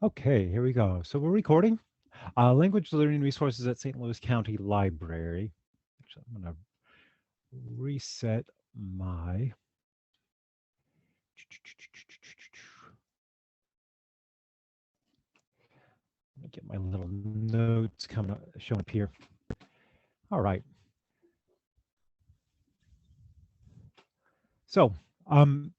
Okay, here we go. So we're recording language learning resources at St. Louis County Library. Actually, I'm going to reset my. Let me get my little notes coming up, showing up here. All right. So, um,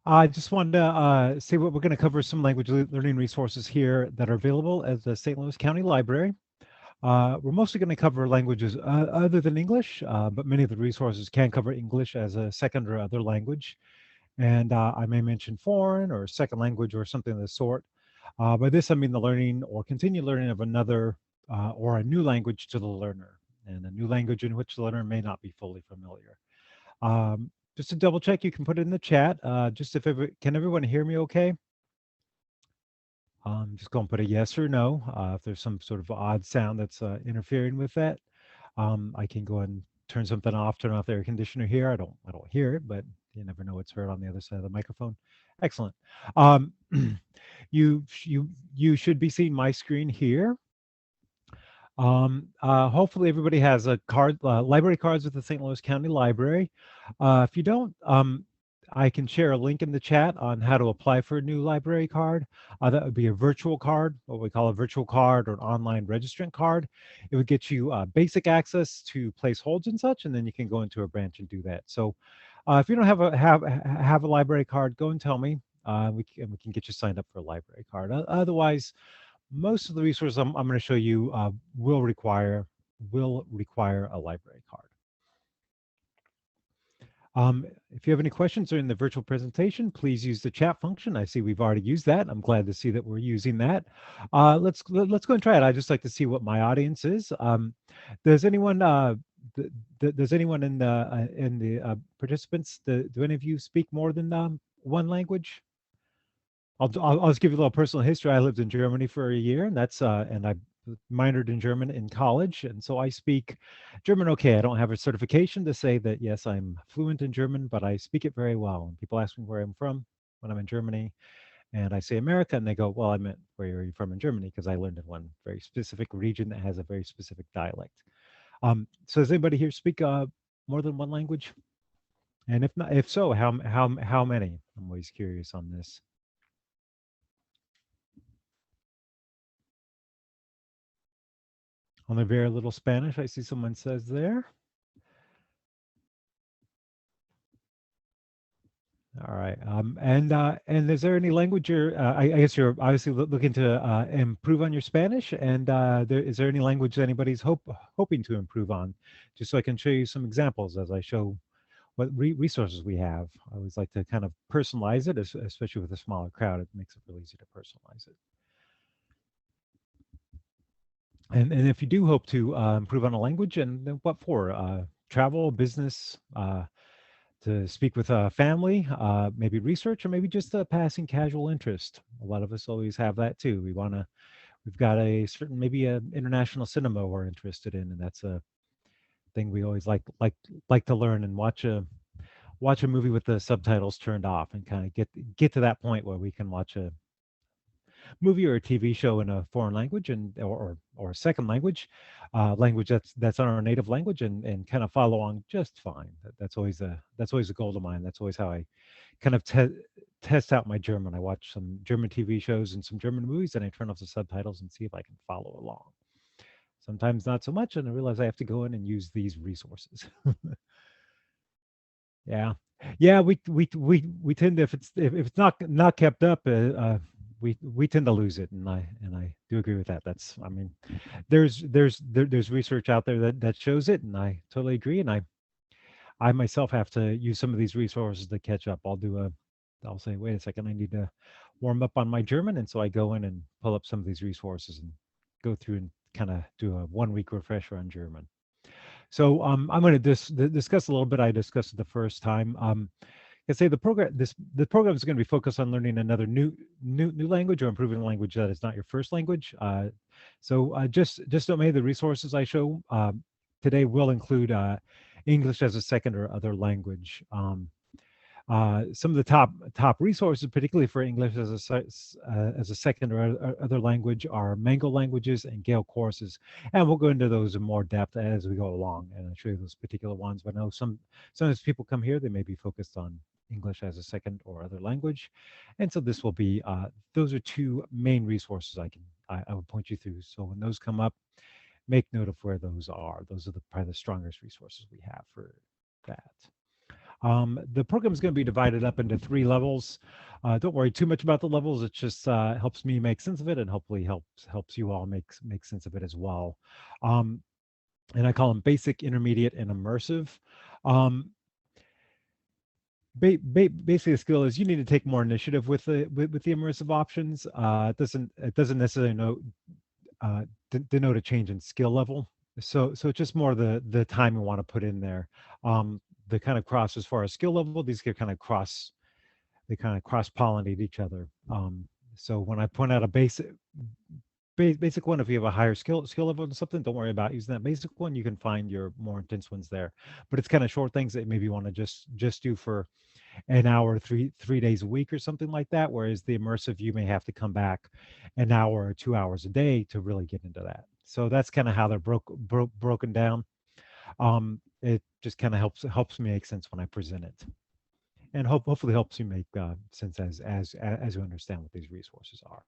I just wanted to say what we're going to cover some language learning resources here that are available at the St. Louis County Library. We're mostly going to cover languages other than English, but many of the resources can cover English as a second or other language. And I may mention foreign or second language or something of the sort. By this, I mean the learning or continued learning of another or a new language to the learner, and a new language in which the learner may not be fully familiar. Just to double check, you can put it in the chat. Just if can everyone hear me okay? Just go and put a yes or no. If there's some sort of odd sound that's interfering with that, I can go and turn something off, turn off the air conditioner here. I don't hear it, but you never know what's heard on the other side of the microphone. Excellent. Um, you should be seeing my screen here. Hopefully everybody has a card, library cards with the St. Louis County Library. If you don't, I can share a link in the chat on how to apply for a new library card. That would be a virtual card, what we call a virtual card or an online registrant card. It would get you basic access to place holds and such, and then you can go into a branch and do that. So if you don't have a library card, go and tell me. We can get you signed up for a library card. Otherwise, most of the resources I'm going to show you will require a library card. If you have any questions during the virtual presentation, please use the chat function. I see we've already used that. I'm glad to see that we're using that. Let's go and try it. I'd just like to see what my audience is. Does anyone does anyone in the participants, do any of you speak more than one language? I'll just give you a little personal history. I lived in Germany for a year, and I minored in German in college, and so I speak German okay. I don't have a certification to say that yes, I'm fluent in German, but I speak it very well. When people ask me where I'm from when I'm in Germany, and I say America, and they go, "Well, I meant where are you from in Germany?" Because I learned in one very specific region that has a very specific dialect. So does anybody here speak more than one language? And if not, if so, how many? I'm always curious on this. Only very little Spanish, I see someone says there. All right. And is there any language I guess you're obviously looking to improve on your Spanish, and is there any language anybody's hoping to improve on? Just so I can show you some examples as I show what resources we have. I always like to kind of personalize it, especially with a smaller crowd. It makes it really easy to personalize it. And if you do hope to improve on a language, and then what for? Travel, business, to speak with a family, maybe research, or maybe just a passing casual interest. A lot of us always have that too. We've got a certain, maybe a international cinema we're interested in, and that's a thing we always like to learn and watch a movie with the subtitles turned off and kind of get to that point where we can watch a movie or a TV show in a foreign language or a second language, language that's on our native language, and kind of follow on just fine. That's always a goal of mine. That's always how I kind of test out my German. I watch some German TV shows and some German movies, and I turn off the subtitles and see if I can follow along. Sometimes not so much, and I realize I have to go in and use these resources. Yeah. Yeah, we tend to, if it's not kept up, we tend to lose it, and I do agree with that. That's, I mean, there's research out there that shows it, and I totally agree. And I myself have to use some of these resources to catch up. I'll say, wait a second, I need to warm up on my German, and so I go in and pull up some of these resources and go through and kind of do a 1 week refresher on German. So I'm going to discuss a little bit. I discussed it the first time. I say the program is going to be focused on learning another new language or improving a language that is not your first language. Just don't the resources I show today will include English as a second or other language. Some of the top resources, particularly for English as a second or other language, are Mango Languages and Gale Courses, and we'll go into those in more depth as we go along, and I'll show you those particular ones. But I know sometimes people come here, they may be focused on English as a second or other language, and so this will be those are two main resources I would point you through. So when those come up, make note of where those are. Those are probably the strongest resources we have for that. The program is going to be divided up into 3 levels. Don't worry too much about the levels. It just helps me make sense of it, and hopefully helps you all make sense of it as well. Um, and I call them basic, intermediate, and immersive. Um, Basically, the skill is you need to take more initiative with the immersive options. It doesn't necessarily denote a change in skill level. So it's just more the time you want to put in there. The kind of cross as far as skill level, these get kind of cross they kind of cross pollinate each other. So when I point out a basic one, if you have a higher skill level or something, don't worry about using that basic one. You can find your more intense ones there. But it's kind of short things that maybe you want to just do for an hour, three days a week or something like that. Whereas the immersive, you may have to come back an hour or 2 hours a day to really get into that. So that's kind of how they're broken down. It just kind of helps me make sense when I present it, and hopefully helps you make sense as you understand what these resources are.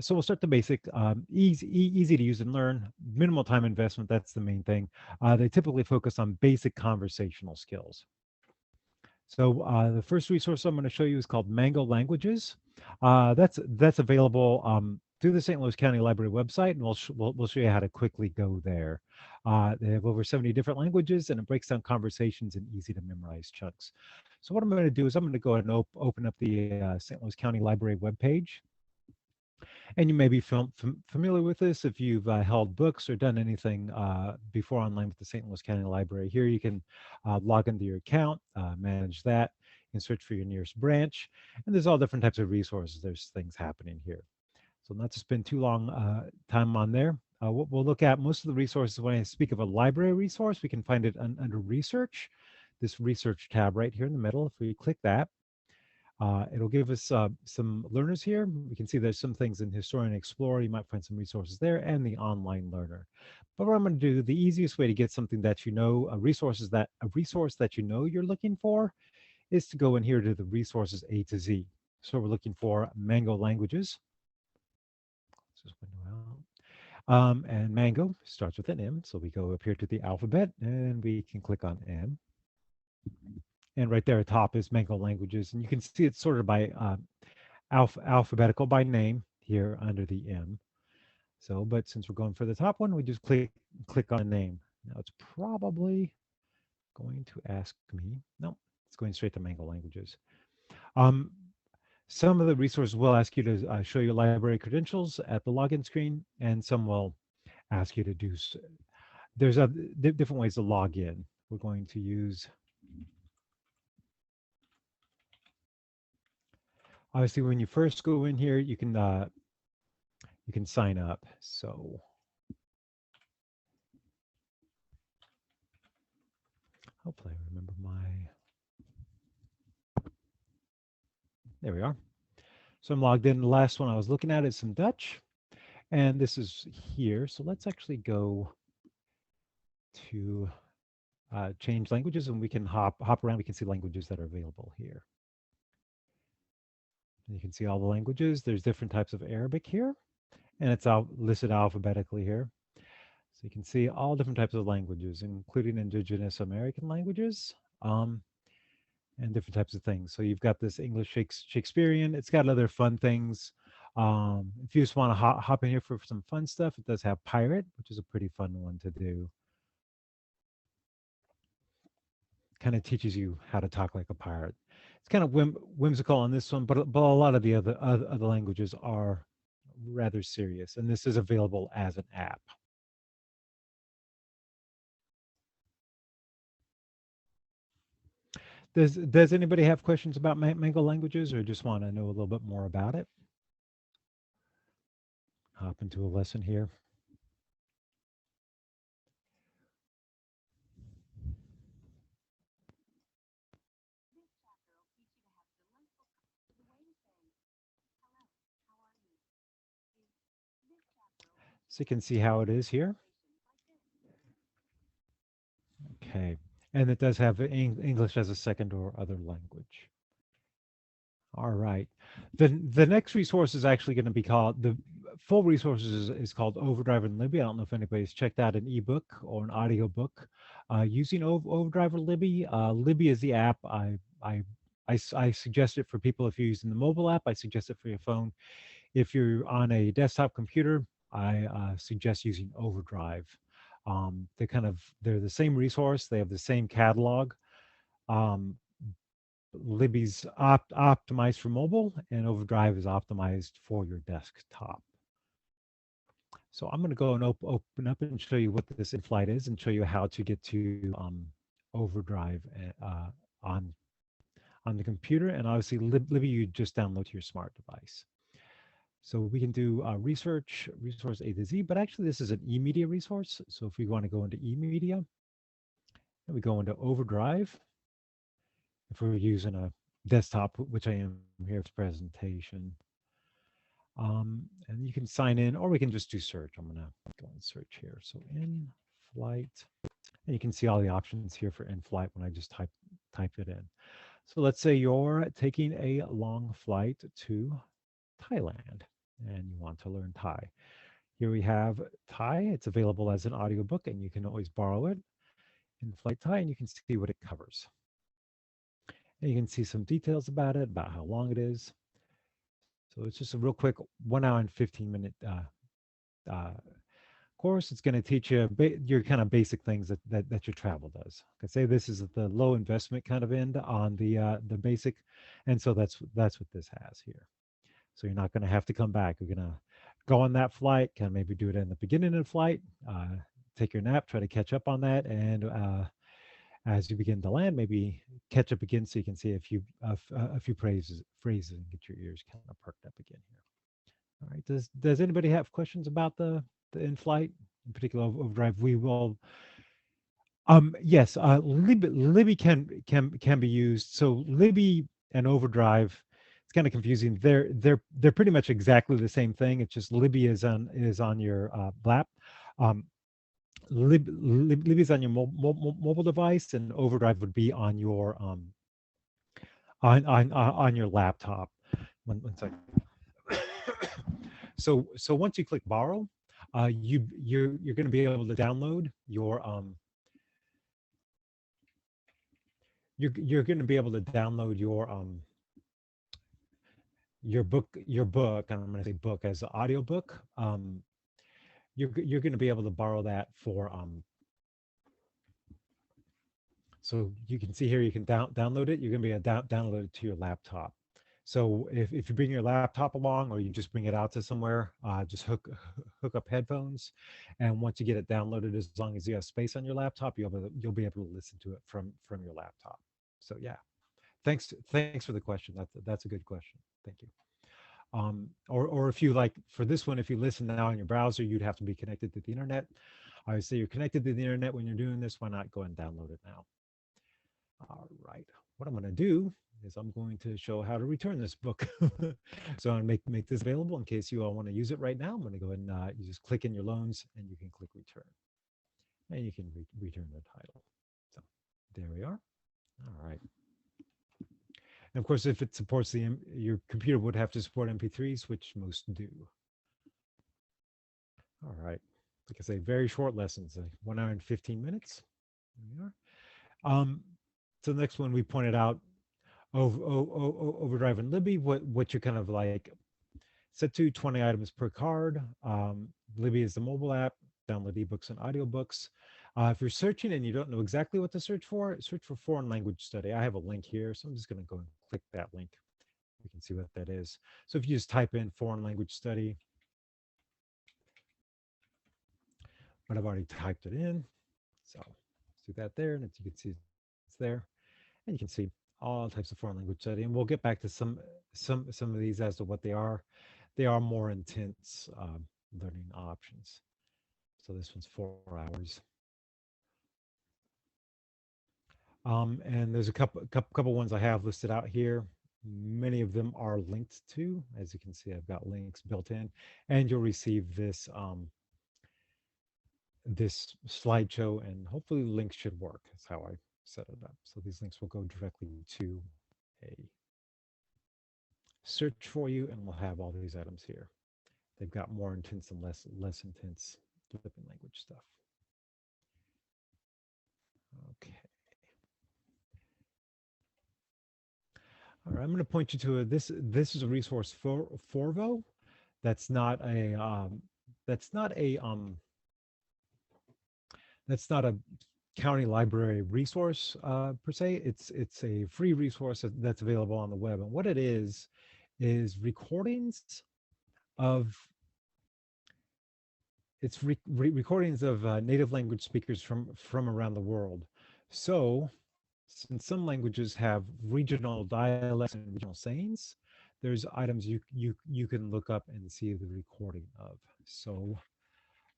So we'll start the basic, easy to use and learn, minimal time investment. That's the main thing. They typically focus on basic conversational skills. So the first resource I'm going to show you is called Mango Languages. That's available through the St. Louis County Library website, and we'll show you how to quickly go there. They have over 70 different languages, and it breaks down conversations in easy to memorize chunks. So what I'm going to do is I'm going to go ahead and open up the St. Louis County Library webpage. And you may be familiar with this if you've held books or done anything before online with the St. Louis County Library. Here you can log into your account, manage that, and search for your nearest branch. And there's all different types of resources. There's things happening here. So not to spend too long time on there. We'll look at most of the resources. When I speak of a library resource, we can find it under Research, this Research tab right here in the middle. If we click that, it'll give us some learners here. We can see there's some things in Historian Explorer. You might find some resources there, and the online learner. But what I'm going to do, the easiest way to get something that you know, a resource that you know you're looking for, is to go in here to the resources A to Z. So we're looking for Mango Languages. Let's just window out. And Mango starts with an M. So we go up here to the alphabet, and we can click on M. And right there at top is Mango Languages. And you can see it's sorted by alphabetical by name here under the M. So, but since we're going for the top one, we just click on the name. Now it's probably going to ask me, no, it's going straight to Mango Languages. Some of the resources will ask you to show your library credentials at the login screen, and some will ask you to do, there's different ways to log in. We're going to use, obviously when you first go in here, you can sign up. So hopefully I remember there we are. So I'm logged in. The last one I was looking at is some Dutch, and this is here. So let's actually go to change languages, and we can hop around. We can see languages that are available here. And you can see all the languages. There's different types of Arabic here, and it's listed alphabetically here. So you can see all different types of languages, including indigenous American languages, and different types of things. So you've got this English Shakespearean. It's got other fun things. If you just want to hop in here for some fun stuff, it does have Pirate, which is a pretty fun one to do. Kind of teaches you how to talk like a pirate. It's kind of whimsical on this one, but a lot of the other languages are rather serious, and this is available as an app. Does anybody have questions about Mango Languages, or just want to know a little bit more about it? Hop into a lesson here. So you can see how it is here. Okay. And it does have English as a second or other language. All right. The next resource is actually going to be called the full resources is called Overdrive and Libby. I don't know if anybody's checked out an ebook or an audiobook using Overdrive or Libby. Libby is the app. I suggest it for people if you're using the mobile app. I suggest it for your phone. If you're on a desktop computer, I suggest using Overdrive. They're the same resource. They have the same catalog. Um, Libby's optimized for mobile, and Overdrive is optimized for your desktop. So I'm going to go and open up and show you what this in-flight is, and show you how to get to Overdrive on on the computer. And obviously, Libby you just download to your smart device. So we can do research, resource A to Z, but actually this is an eMedia resource. So if we want to go into eMedia, and we go into Overdrive, if we're using a desktop, which I am here for this presentation, and you can sign in, or we can just do search. I'm gonna go and search here. So in flight, and you can see all the options here for in flight when I just type it in. So let's say you're taking a long flight to Thailand and you want to learn Thai. Here we have Thai. It's available as an audiobook and you can always borrow it in Flight Thai and you can see what it covers. And you can see some details about it, about how long it is. So it's just a real quick 1 hour and 15-minute uh, course. It's going to teach you your kind of basic things that your travel does. I say this is the low investment kind of end on the basic, and so that's what this has here. So you're not going to have to come back. You're going to go on that flight, kind of maybe do it in the beginning of the flight, take your nap, try to catch up on that, and as you begin to land, maybe catch up again so you can see a few phrases and get your ears kind of perked up again here. All right. Does anybody have questions about the in-flight, in particular Overdrive? We will. Yes. Libby can be used. So Libby and Overdrive, it's kind of confusing. They're pretty much exactly the same thing. It's just Libby is on your lap. Um, Libby is on your mobile device, and Overdrive would be on your laptop. One second. So once you click borrow, you're going to be able to download you're going to be able to download your book, and I'm going to say book as an audio book. You're going to be able to borrow that for so you can see here you can download it. You're going to be able to download it to your laptop. So if you bring your laptop along or you just bring it out to somewhere, just hook up headphones, and once you get it downloaded, as long as you have space on your laptop, you'll be able to listen to it from your laptop. So yeah, thanks for the question. That's a good question. Thank you. Or if you like for this one, if you listen now on your browser, you'd have to be connected to the internet. I would say you're connected to the internet when you're doing this. Why not go and download it now? All right. What I'm going to do is I'm going to show how to return this book. So I'm going to make this available in case you all want to use it right now. I'm going to go ahead and you just click in your loans and you can click return. And you can return the title. So there we are. All right. And of course, if it supports your computer would have to support MP3s, which most do. All right. Like I say, very short lessons, 1 hour and 15 minutes. There we are. So the next one we pointed out, Overdrive and Libby, what you're kind of like set to 20 items per card. Libby is the mobile app, download ebooks and audiobooks. If you're searching and you don't know exactly what to search for foreign language study. I have a link here, so I'm just going to go and click that link. You can see what that is. So if you just type in foreign language study, but I've already typed it in. So let's do that there, and as you can see, it's there. And you can see all types of foreign language study. And we'll get back to some of these as to what they are. They are more intense learning options. So this one's 4 hours. And there's a couple ones I have listed out here. Many of them are linked to. As you can see, I've got links built in, and you'll receive this this slideshow, and hopefully the links should work. That's how I set it up. So these links will go directly to a search for you, and we'll have all these items here. They've got more intense and less intense flipping language stuff. Okay. All right, I'm going to point you to this. This is a resource for Forvo. That's not a that's not a that's not a county library resource per se. It's a free resource that's available on the web, and what it is recordings of recordings of native language speakers from around the world. So, since some languages have regional dialects and regional sayings, there's items you can look up and see the recording of. So,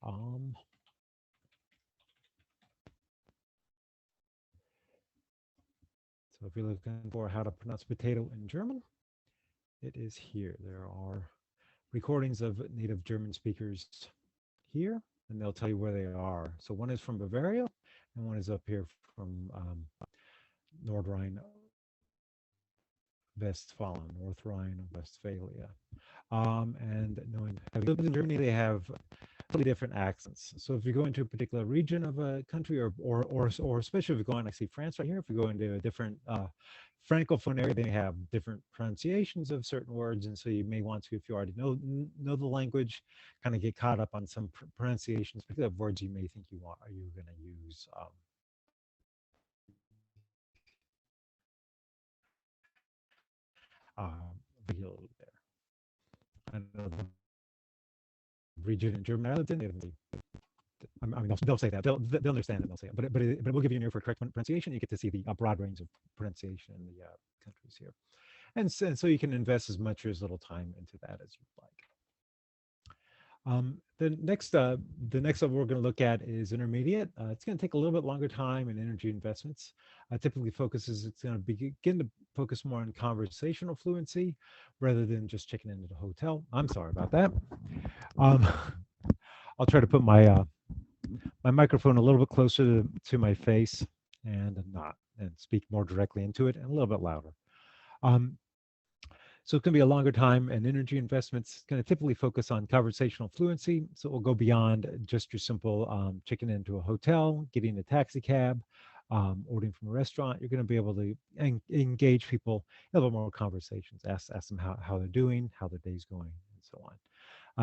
um, so if you're looking for how to pronounce potato in German, it is here. There are recordings of native German speakers here, and they'll tell you where they are. So one is from Bavaria, and one is up here from Nordrhein Westfalen, North Rhine Westphalia. And knowing having lived in Germany, they have totally different accents. So if you go into a particular region of a country, or especially if you go on, I see France right here. If you go into a different francophone area, they have different pronunciations of certain words, and so you may want to, if you already know the language, kind of get caught up on some pronunciations, particularly of words you may think are you going to use regularly there. I know the region in German I lived in, I mean, they'll say that they'll understand it. They'll say it, but it will give you an ear for correct pronunciation. You get to see the broad range of pronunciation in the countries here, and so you can invest as much or as little time into that as you'd like. The next level we're going to look at is intermediate. It's going to take a little bit longer time and energy investments. Typically focuses, it's going to begin to focus more on conversational fluency rather than just checking into the hotel. I'm sorry about that. Um, I'll try to put my my microphone a little bit closer to my face and speak more directly into it and a little bit louder. Um, so it's going to be a longer time and energy investments. It's going to typically focus on conversational fluency. So it will go beyond just your simple checking into a hotel, getting a taxi cab, ordering from a restaurant. You're going to be able to engage people, have a little more conversations, ask them how they're doing, how their day's going, and so on.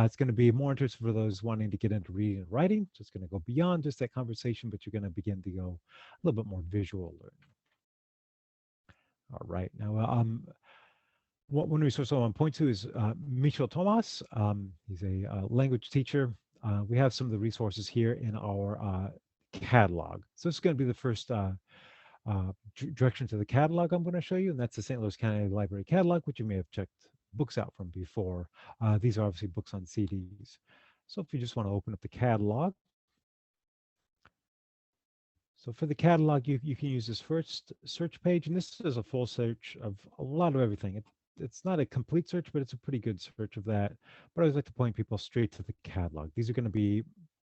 It's going to be more interesting for those wanting to get into reading and writing. So it's going to go beyond just that conversation, but you're going to begin to go a little bit more visual learning. All right. Now, one resource I want to point to is Michel Thomas. He's a language teacher. We have some of the resources here in our catalog. So this is going to be the first direction to the catalog I'm going to show you, and that's the St. Louis County Library catalog, which you may have checked books out from before. These are obviously books on CDs. So if you just want to open up the catalog. So for the catalog, you can use this first search page, and this is a full search of a lot of everything. It's not a complete search, but it's a pretty good search of that. But I always like to point people straight to the catalog. These are going to be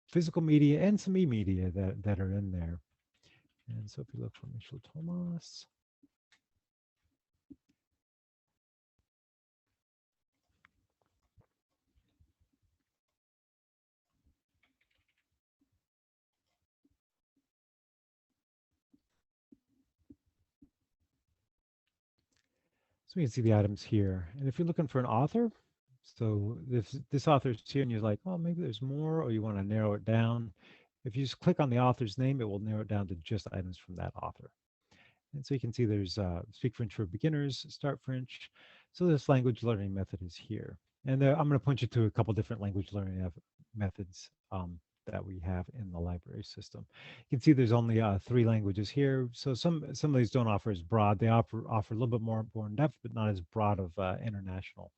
physical media and some e-media that are in there. And so if you look for Michel Thomas, so you can see the items here. And if you're looking for an author, so if this author's here and you're like, oh, maybe there's more, or you want to narrow it down, if you just click on the author's name, it will narrow it down to just items from that author. And so you can see there's Speak French for Beginners, Start French. So this language learning method is here. And I'm going to point you to a couple different language learning methods that we have in the library system. You can see there's only 3 languages here. So some of these don't offer as broad. They offer a little bit more in depth, but not as broad of international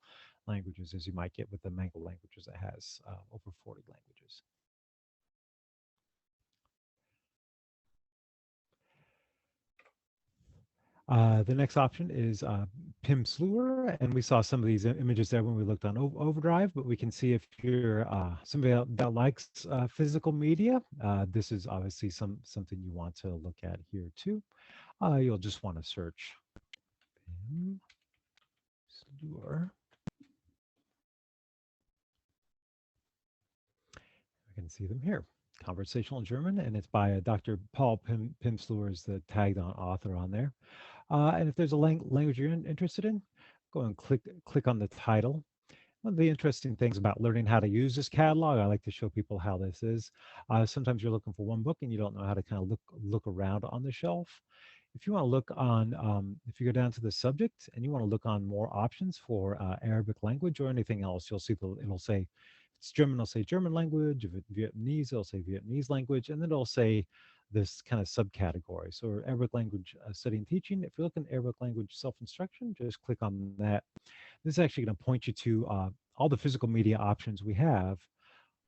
languages as you might get with the Mango languages that has over 40 languages. The next option is Pimsleur, and we saw some of these images there when we looked on Overdrive, but we can see if you're somebody that likes physical media, this is obviously something you want to look at here too. You'll just want to search Pimsleur. I can see them here. Conversational German, and it's by Dr. Paul Pimsleur is the tagged on author on there. And if there's a language you're interested in, go and click on the title. One of the interesting things about learning how to use this catalog, I like to show people how this is. Sometimes you're looking for one book and you don't know how to kind of look around on the shelf. If you want to look on, if you go down to the subject and you want to look on more options for Arabic language or anything else, you'll see it'll say, if it's German, it'll say German language. If it's Vietnamese, it'll say Vietnamese language, and then it'll say this kind of subcategory. So Arabic language study and teaching. If you look in Arabic language self-instruction, just click on that. This is actually going to point you to all the physical media options we have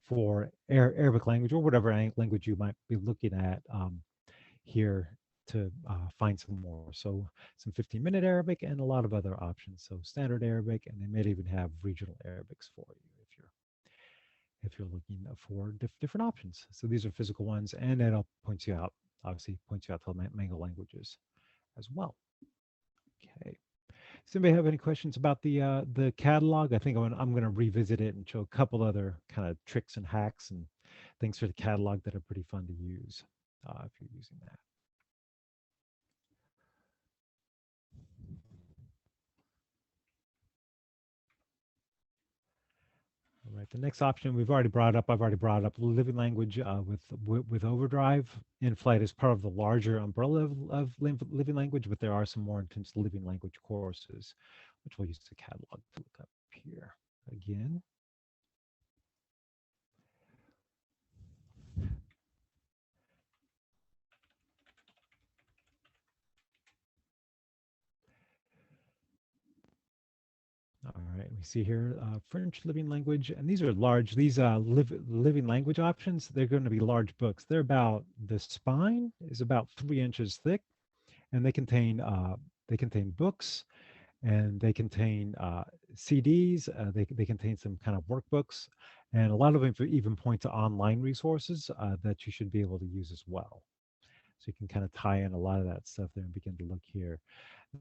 for Arabic language or whatever language you might be looking at here to find some more. So some 15-minute Arabic and a lot of other options. So standard Arabic, and they may even have regional Arabics for you if you're looking for different options. So these are physical ones, and it'll point you out, obviously points you out to Mango languages as well. Okay. Does anybody have any questions about the catalog? I think I'm going to revisit it and show a couple other kind of tricks and hacks and things for the catalog that are pretty fun to use if you're using that. All right, the next option we've already brought up. I've already brought up living language with Overdrive. In flight is part of the larger umbrella of living language, but there are some more intense living language courses, which we'll use the catalog to look up here again. All right, we see here French living language, and these are large. These living language options, they're going to be large books. They're about, the spine is about 3 inches thick, and they contain books, and they contain CDs. They contain some kind of workbooks, and a lot of them even point to online resources that you should be able to use as well. So you can kind of tie in a lot of that stuff there and begin to look here.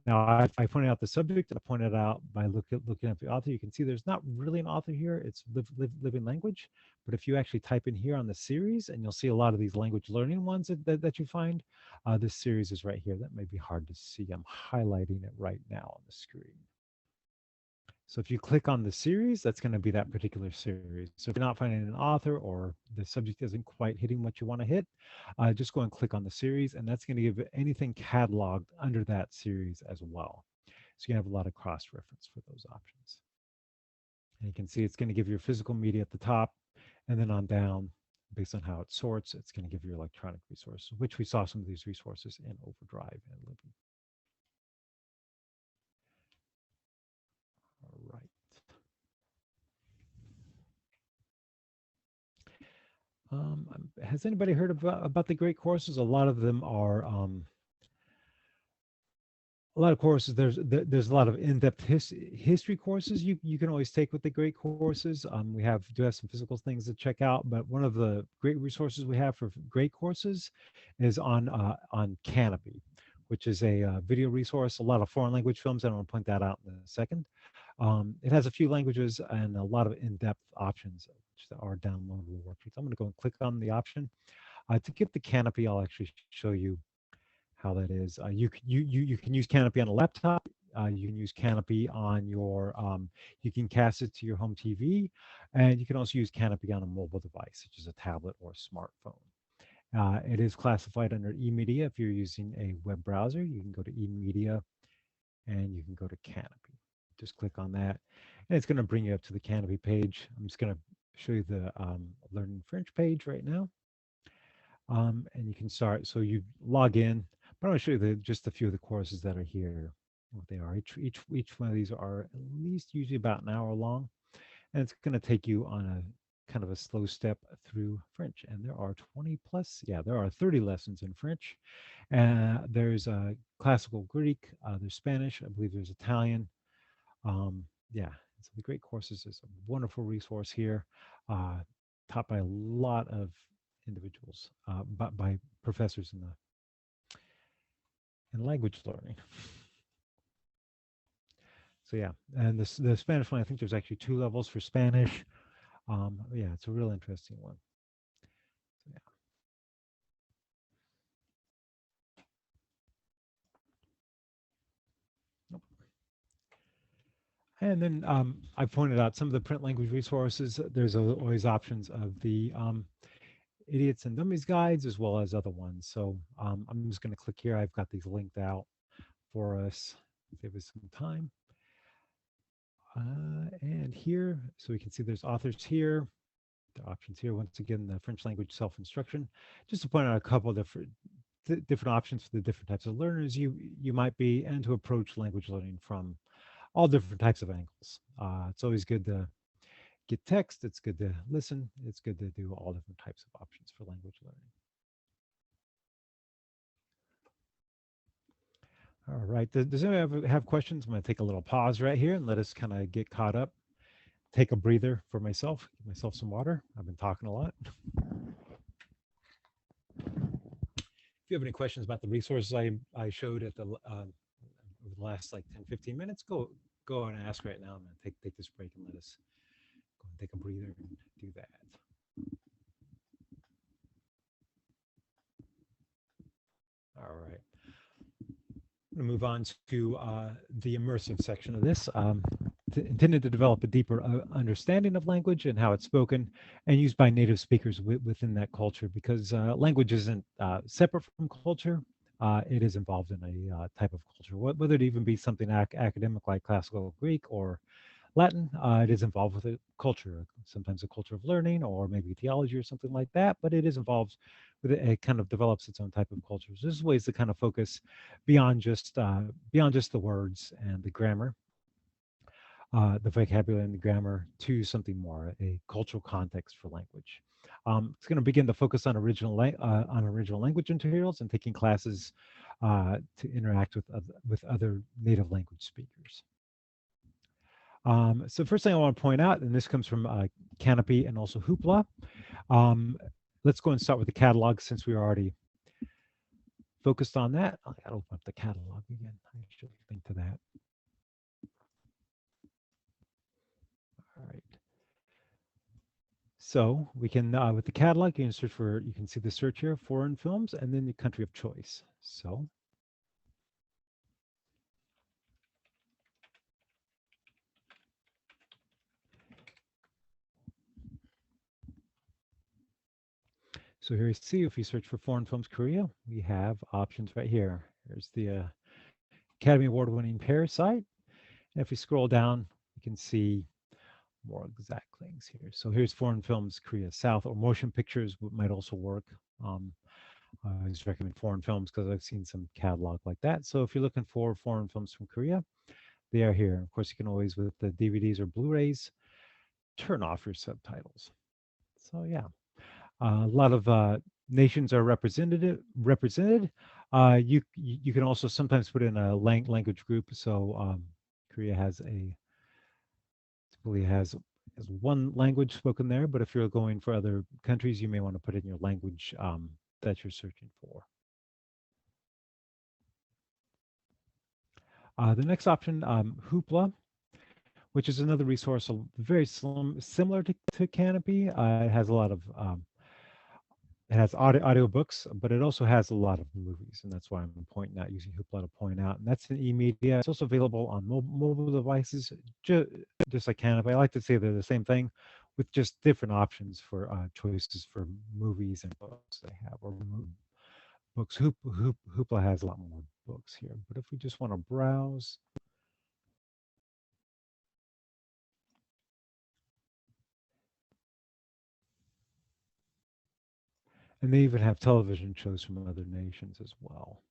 Now, I pointed out the subject. I pointed out by looking at the author, you can see there's not really an author here. It's living language. But if you actually type in here on the series, and you'll see a lot of these language learning ones that you find, this series is right here. That may be hard to see. I'm highlighting it right now on the screen. So if you click on the series, that's going to be that particular series. So if you're not finding an author or the subject isn't quite hitting what you want to hit, just go and click on the series, and that's going to give anything cataloged under that series as well. So you have a lot of cross-reference for those options. And you can see it's going to give your physical media at the top, and then on down, based on how it sorts, it's going to give you electronic resources, which we saw some of these resources in Overdrive and Living. All right. Has anybody heard about the great courses? A lot of them are a lot of courses. There's a lot of in-depth history courses you can always take with the great courses. We do have some physical things to check out, but one of the great resources we have for great courses is on Canopy, which is a video resource. A lot of foreign language films. I want to point that out in a second. It has a few languages and a lot of in-depth options which are downloadable worksheets. I'm going to go and click on the option. To get the Canopy, I'll actually show you how that is. You can use Canopy on a laptop. You can use Canopy on your, you can cast it to your home TV, and you can also use Canopy on a mobile device, such as a tablet or a smartphone. It is classified under eMedia. If you're using a web browser, you can go to eMedia, and you can go to Canopy. Just click on that, and it's going to bring you up to the Canopy page. I'm just going to show you the Learning French page right now. And you can start, so you log in, but I'm going to show you just a few of the courses that are here, what they are. Each one of these are at least usually about an hour long, and it's going to take you on kind of a slow step through French. And there are 20 plus, yeah, there are 30 lessons in French. There's classical Greek, there's Spanish, I believe there's Italian. Um, yeah, so the Great Courses is a wonderful resource here, uh, taught by a lot of individuals, by professors in language learning. So yeah, and the Spanish one, I think there's actually two levels for Spanish. Yeah, it's a real interesting one. So, yeah. Nope. And then I pointed out some of the print language resources. There's always options of the idiots and dummies guides as well as other ones. So I'm just going to click here. I've got these linked out for us. Save us some time. And here, so we can see there's authors here, the options here. Once again, the French language self-instruction. Just to point out a couple of different options for the different types of learners you might be, and to approach language learning from all different types of angles. It's always good to get text. It's good to listen. It's good to do all different types of options for language learning. All right. Does anyone have questions? I'm going to take a little pause right here and let us kind of get caught up. Take a breather for myself. Give myself some water. I've been talking a lot. If you have any questions about the resources I showed at the over the last like 10, 15 minutes, go and ask right now. I'm going to take this break and let us go and take a breather and do that. All right. I'm going to move on to the immersive section of this, intended to develop a deeper understanding of language and how it's spoken and used by native speakers within that culture, because language isn't separate from culture. It is involved in a type of culture, whether it even be something academic like classical Greek or Latin. It is involved with a culture, sometimes a culture of learning or maybe theology or something like that, but it is involved with it. It kind of develops its own type of culture. So there's ways to kind of focus beyond just the words and the grammar, the vocabulary and the grammar, to something more, a cultural context for language. It's going to begin to focus on original language materials and taking classes to interact with other native language speakers. So first thing I want to point out, and this comes from Canopy and also Hoopla. Um, let's go and start with the catalog since we are already focused on that. I gotta open up the catalog again. I should link to that. All right. So we can, with the catalog, you can search for, you can see the search here, foreign films, and then the country of choice. So here you see, if you search for foreign films Korea, we have options right here. Here's the Academy Award-winning Parasite. And if we scroll down, you can see more exact links here. So here's foreign films Korea South, or motion pictures might also work. Um, I just recommend foreign films because I've seen some catalog like that. So if you're looking for foreign films from Korea, they are here. Of course, you can always, with the DVDs or Blu-rays, turn off your subtitles. So yeah, a lot of nations are represented. You can also sometimes put in a language group. So Korea typically has one language spoken there, but if you're going for other countries, you may want to put in your language that you're searching for. The next option, Hoopla, which is another resource very similar to Canopy. It has a lot of it has audio books, but it also has a lot of movies, and that's why I'm pointing out, using Hoopla to point out. And that's an e-media. It's also available on mobile devices, just like Canopy. I like to say they're the same thing, with just different options for choices for movies and books they have, or books. Hoopla has a lot more books here. But if we just want to browse, and they even have television shows from other nations as well.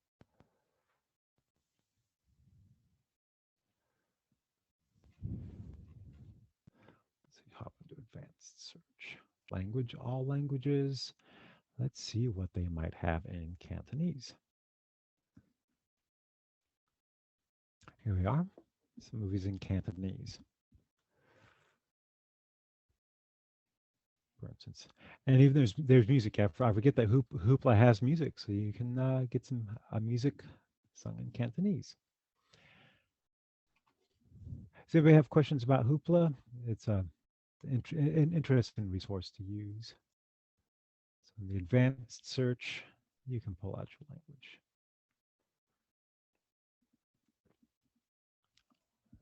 Let's see, hop into advanced search. Language, all languages. Let's see what they might have in Cantonese. Here we are. Some movies in Cantonese, for instance. And even there's music. I forget that Hoopla has music, so you can get some music sung in Cantonese. Does anybody have questions about Hoopla? It's an interesting resource to use. So in the advanced search, you can pull out your language.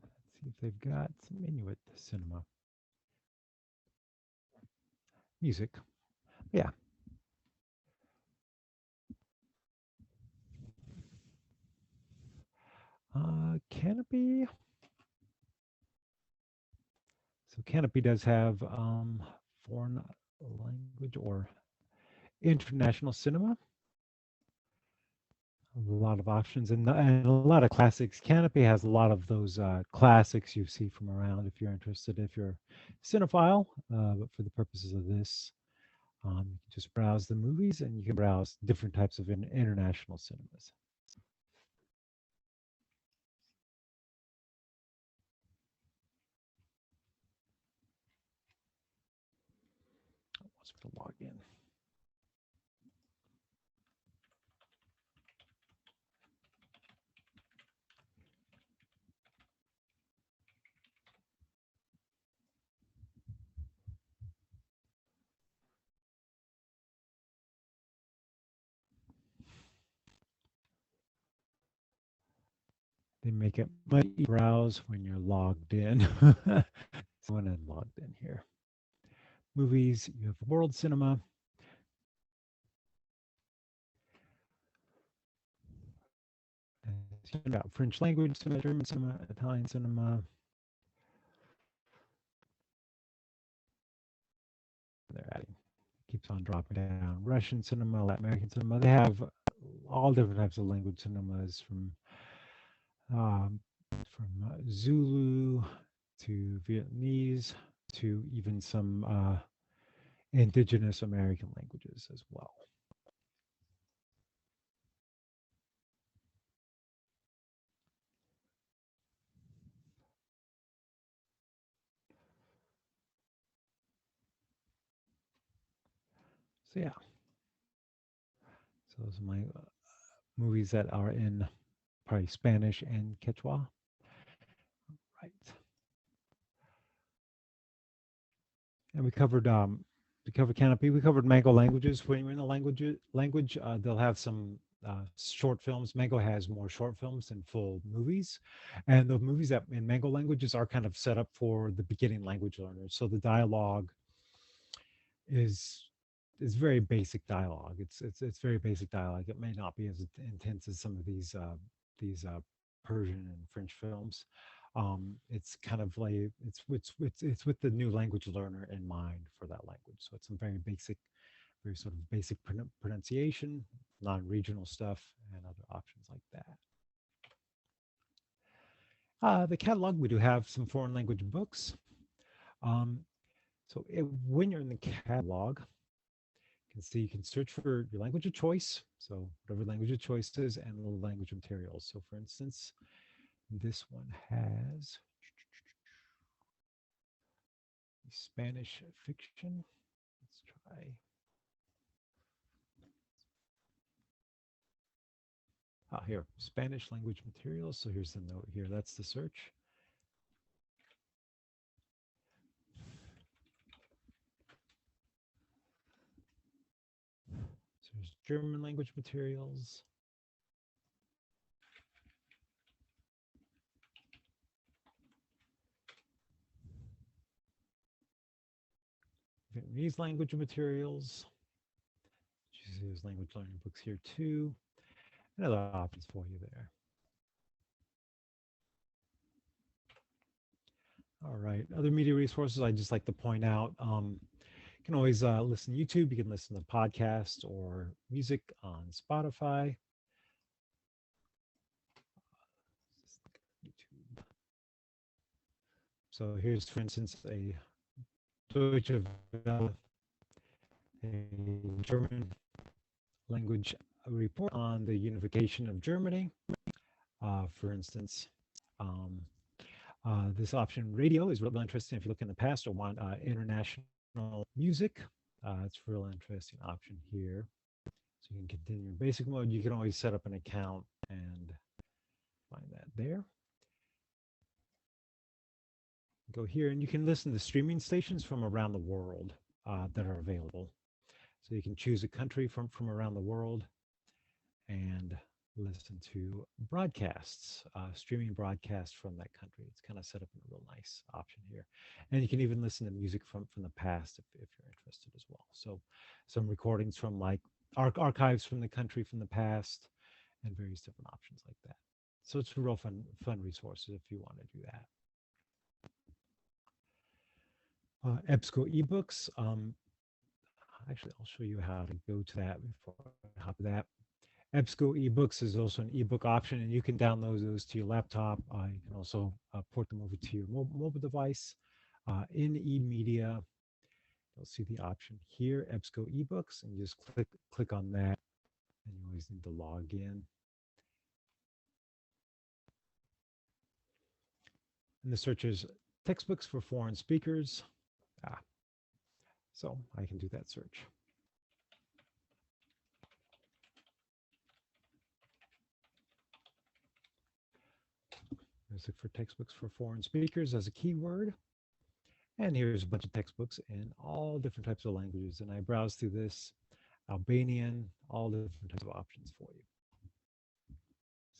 Let's see if they've got some Inuit cinema. Music. Yeah. Canopy. So Canopy does have foreign language or international cinema. A lot of options and a lot of classics. Canopy has a lot of those classics you see from around if you're interested, if you're cinephile. But for the purposes of this, you can just browse the movies and you can browse different types of international cinemas. Wants me to log in. They make it much easier to browse when you're logged in. So when I'm logged in here. Movies, you have world cinema. And you got French language cinema, German cinema, Italian cinema. They're adding, keeps on dropping down. Russian cinema, Latin American cinema. They have all different types of language cinemas from Zulu to Vietnamese to even some indigenous American languages as well. So yeah, so those are my movies that are in probably Spanish and Quechua. Right. And we covered Canopy. We covered Mango languages. When you're in the language, they'll have some short films. Mango has more short films than full movies, and the movies that in Mango languages are kind of set up for the beginning language learners. So the dialogue is very basic dialogue. It's very basic dialogue. It may not be as intense as some of these Persian and French films. It's kind of like it's with the new language learner in mind for that language. So it's some very basic, very sort of basic pronunciation, non-regional stuff, and other options like that. The catalog, we do have some foreign language books. Um, when you're in the catalog, you can see you can search for your language of choice. So whatever language of choice is, and the language materials. So for instance, this one has Spanish fiction. Let's try. Here, Spanish language materials. So here's the note here. That's the search. So there's German language materials. Vietnamese language materials. There's language learning books here too. And other options for you there. All right, other media resources I just like to point out. You can always listen to YouTube. You can listen to podcasts or music on Spotify. YouTube. So here's, for instance, a Deutsche Welle, a German language report on the unification of Germany. For instance, um, this option radio is real interesting if you look in the past or want international music. It's a real interesting option here. So you can continue in basic mode. You can always set up an account and find that there. Go here and you can listen to streaming stations from around the world that are available. So you can choose a country from around the world and listen to broadcasts, streaming broadcasts from that country. It's kind of set up in a real nice option here. And you can even listen to music from the past if you're interested as well. So some recordings from like archives from the country from the past and various different options like that. So it's a real fun resources if you want to do that. Ebsco Ebooks. Actually, I'll show you how to go to that before I hop to that. Ebsco Ebooks is also an ebook option, and you can download those to your laptop. You can also port them over to your mobile device. In eMedia, you'll see the option here, Ebsco Ebooks, and you just click on that, and you always need to log in. And the search is textbooks for foreign speakers. So I can do that search. Let's look for textbooks for foreign speakers as a keyword. And here's a bunch of textbooks in all different types of languages. And I browse through this, Albanian, all different types of options for you.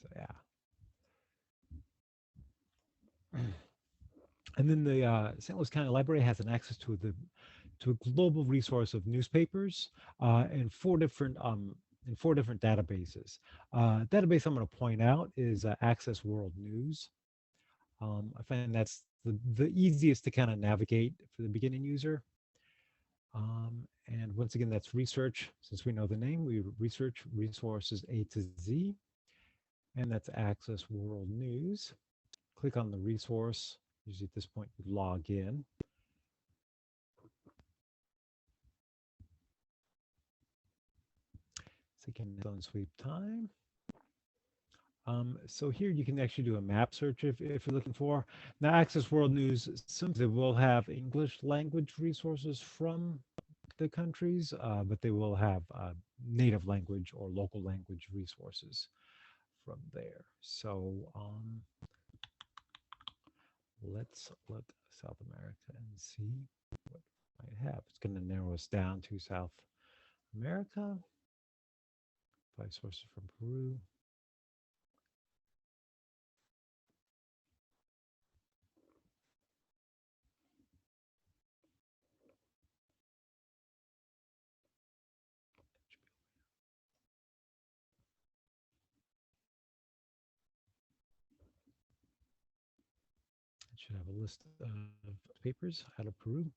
So yeah. And then the St. Louis County Library has an access to a global resource of newspapers in four different databases. Database I'm going to point out is Access World News. I find that's the easiest to kind of navigate for the beginning user. And once again, that's research. Since we know the name, we research resources A to Z. And that's Access World News. Click on the resource. Usually at this point, you log in. So again, zone sweep time. So here you can actually do a map search if you're looking for. Now, Access World News, sometimes they will have English language resources from the countries, but they will have native language or local language resources from there. So let's look South America and see what I have. It's going to narrow us down to South America. 5 sources from Peru. It should have a list of papers out of Peru.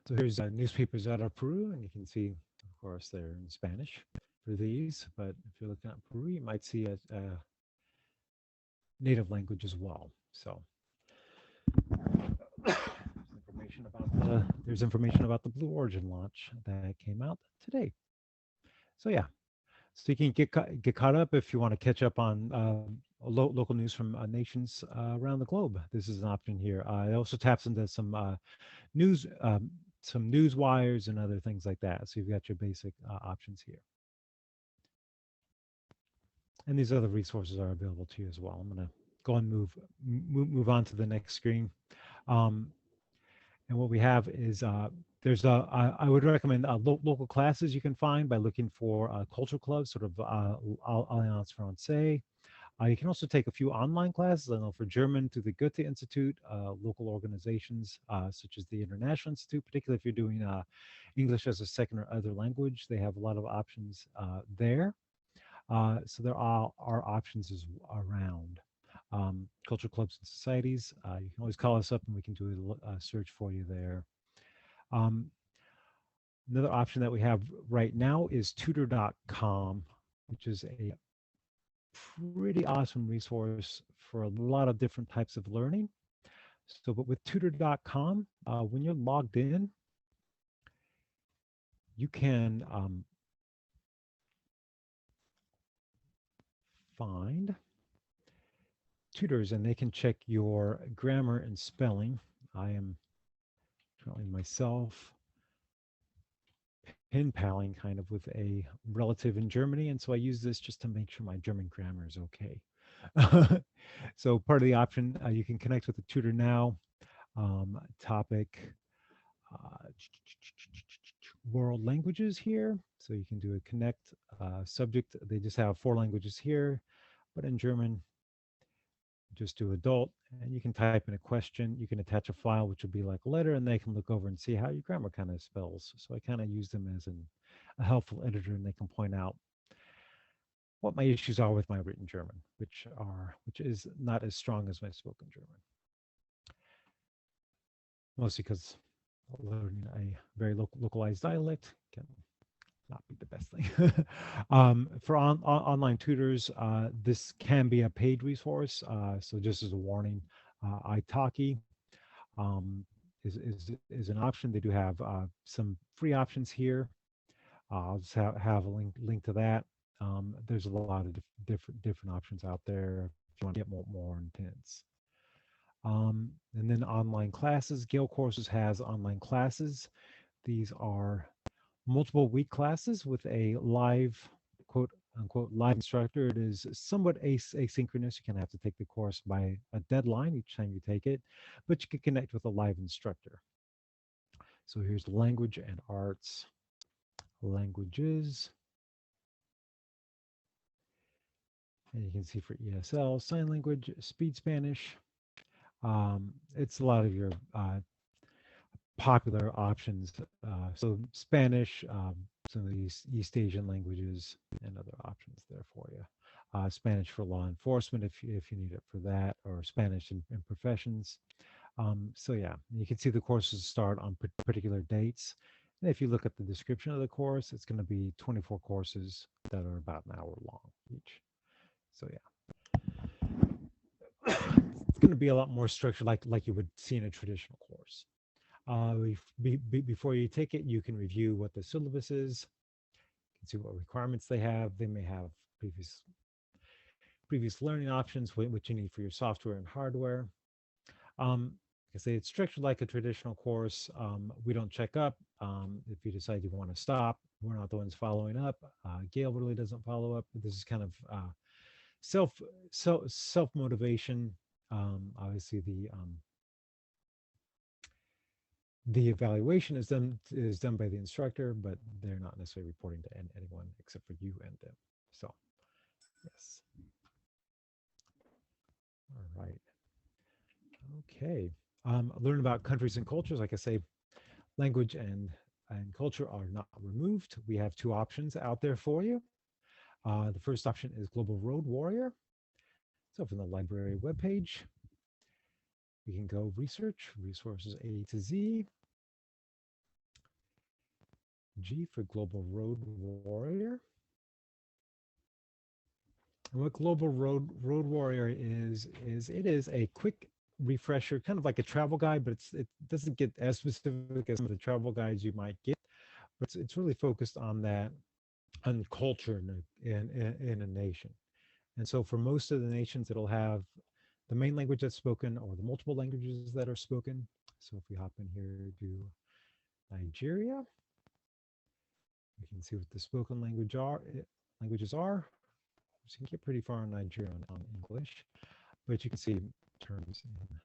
So here's newspapers out of Peru, and you can see, of course, they're in Spanish for these. But if you're looking at Peru, you might see a native language as well. So there's information about the Blue Origin launch that came out today. So yeah, so you can get caught up if you want to catch up on local news from nations around the globe. This is an option here. It also taps into some news wires and other things like that. So you've got your basic options here. And these other resources are available to you as well. I'm going to go and move on to the next screen. And what we have is there's I would recommend local classes you can find by looking for culture clubs, sort of Alliance Française. You can also take a few online classes. I know for German through the Goethe Institute, local organizations such as the International Institute, particularly if you're doing English as a second or other language, they have a lot of options there. So there are options around. Culture clubs and societies. You can always call us up and we can do a search for you there. Another option that we have right now is Tutor.com, which is a pretty awesome resource for a lot of different types of learning. So, but with Tutor.com, when you're logged in, you can find tutors and they can check your grammar and spelling. I am currently myself pen paling kind of with a relative in Germany, and so I use this just to make sure my German grammar is okay. So part of the option, you can connect with the tutor now. Topic, uh, world languages here. So you can do a connect subject. They just have four languages here, but in German, just do adult, and you can type in a question. You can attach a file, which would be like a letter, and they can look over and see how your grammar kind of spells. So I kind of use them as a helpful editor, and they can point out what my issues are with my written German, which is not as strong as my spoken German, mostly because learning a very localized dialect can not be the best thing. For online tutors, this can be a paid resource. So just as a warning, italki is an option. They do have some free options here. I'll just have a link to that. There's a lot of different options out there if you want to get more intense. And then online classes. Gale Courses has online classes. These are multiple week classes with a live, quote unquote, live instructor. It is somewhat asynchronous. You kind of have to take the course by a deadline each time you take it, but you can connect with a live instructor. So here's language and arts, languages. And you can see for ESL, sign language, speed Spanish. It's a lot of your popular options. So Spanish, some of these East Asian languages, and other options there for you. Spanish for law enforcement if you need it for that, or Spanish in professions. So yeah, you can see the courses start on particular dates. And if you look at the description of the course, it's going to be 24 courses that are about an hour long each. So yeah, it's going to be a lot more structured like you would see in a traditional course. Before you take it, you can review what the syllabus is. You can see what requirements they have. They may have previous learning options, what you need for your software and hardware. Like I say, it's structured like a traditional course. We don't check up. If you decide you want to stop, we're not the ones following up. Gail really doesn't follow up. This is kind of self motivation. Obviously, the evaluation is done by the instructor, but they're not necessarily reporting to anyone except for you and them. So, yes. All right. Okay. Learn about countries and cultures. Like I say, language and culture are not removed. We have two options out there for you. The first option is Global Road Warrior. So from the library webpage, we can go research, resources A to Z. G for Global Road Warrior. And what Global Road Warrior is it is a quick refresher, kind of like a travel guide, but it doesn't get as specific as some of the travel guides you might get. But it's really focused on that, on culture in a nation. And so for most of the nations, it'll have the main language that's spoken or the multiple languages that are spoken. So if we hop in here to Nigeria, we can see what the spoken languages are. So you can get pretty far in Nigeria on English, but you can see terms in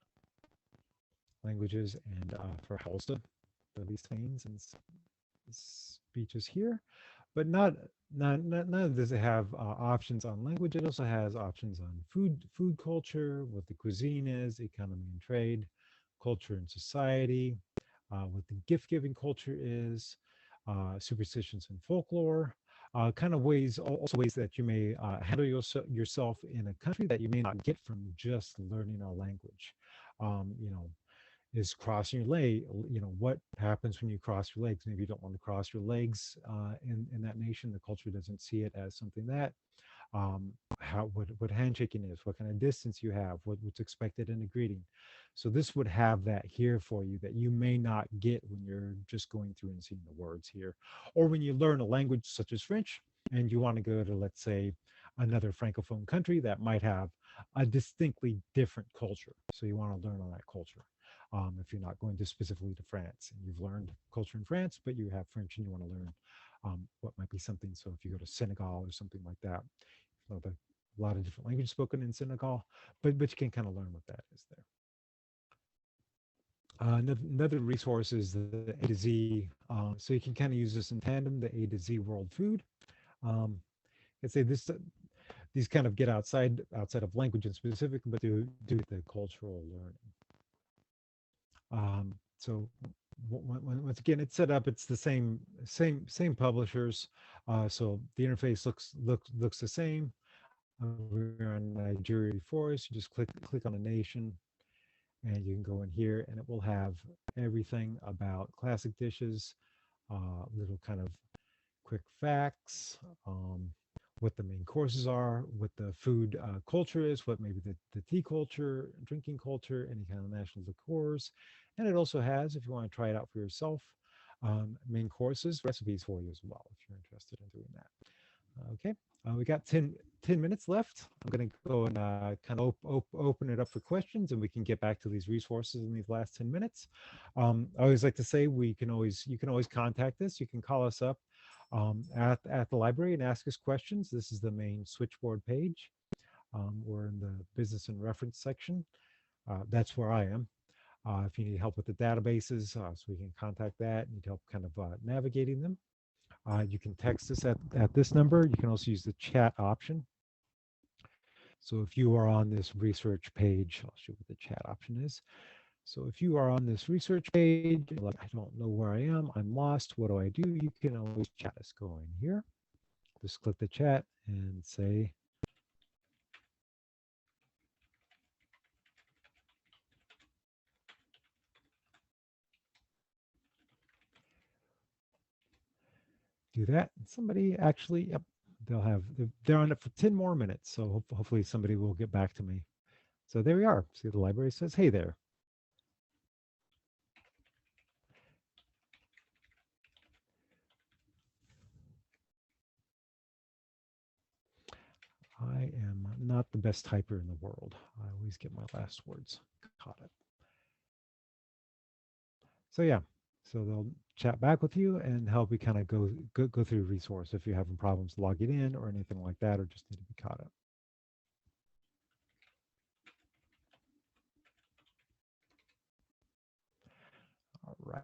languages and for Hausa, these things and speeches here, but none of this have options on language. It also has options on food culture, what the cuisine is, economy and trade, culture and society, what the gift giving culture is, superstitions and folklore, kind of also ways that you may handle yourself in a country that you may not get from just learning a language. You know, is crossing your leg. You know, what happens when you cross your legs? Maybe you don't want to cross your legs in that nation. The culture doesn't see it as something that. how what handshaking is, what kind of distance you have, what's expected in a greeting. So this would have that here for you that you may not get when you're just going through and seeing the words here, or when you learn a language such as French and you want to go to, let's say, another francophone country that might have a distinctly different culture. So you want to learn on that culture. If you're not going to specifically to France and you've learned culture in France, but you have French and you want to learn what might be something. So if you go to Senegal or something like that, you know, a lot of different languages spoken in Senegal, but you can kind of learn what that is there. Another resource is the A to Z. So you can kind of use this in tandem, the A to Z World Food. I'd say these kind of get outside of language in specific, but do the cultural learning. So once again, it's set up. It's the same publishers. So the interface looks the same. We're on Nigeria Forest. You just click on a nation, and you can go in here, and it will have everything about classic dishes, little kind of quick facts, what the main courses are, what the food culture is, what maybe the tea culture, drinking culture, any kind of national liqueurs. And it also has, if you want to try it out for yourself, main courses, recipes for you as well, if you're interested in doing that. Okay, we got 10 minutes left. I'm going to go and kind of open it up for questions, and we can get back to these resources in these last 10 minutes. I always like to say you can always contact us. You can call us up at the library and ask us questions. This is the main switchboard page. We're in the business and reference section. That's where I am. If you need help with the databases, so we can contact that. Need help kind of navigating them. You can text us at this number. You can also use the chat option. So if you are on this research page, I'll show you what the chat option is. So if you are on this research page, like, I don't know where I am, I'm lost, what do I do? You can always chat us. Go in here, just click the chat and say, do that. Somebody actually, yep, they're on it for 10 more minutes. So hopefully somebody will get back to me. So there we are. See, the library says, hey there. I am not the best typer in the world. I always get my last words caught up. So yeah, so they'll chat back with you and help you kind of go through resource if you're having problems logging in or anything like that, or just need to be caught up. All right.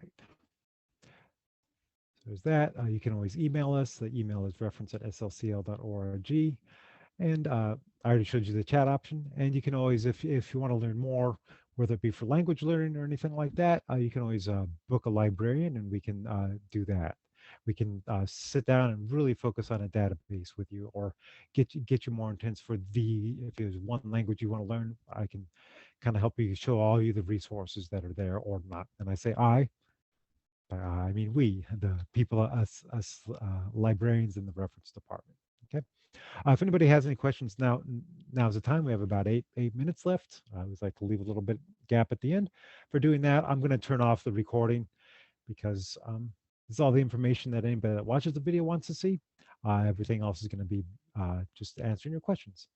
So there's that. You can always email us. The email is reference@slcl.org. And I already showed you the chat option. And you can always, if you want to learn more, whether it be for language learning or anything like that, you can always book a librarian and we can do that. We can sit down and really focus on a database with you, or get you more intense for if there's one language you want to learn, I can kind of help you show all you the resources that are there or not. And I say I mean we, the people, us librarians in the reference department. Okay. If anybody has any questions now's the time. We have about eight minutes left. I always like to leave a little bit gap at the end. For doing that, I'm going to turn off the recording because this is all the information that anybody that watches the video wants to see. Everything else is going to be just answering your questions.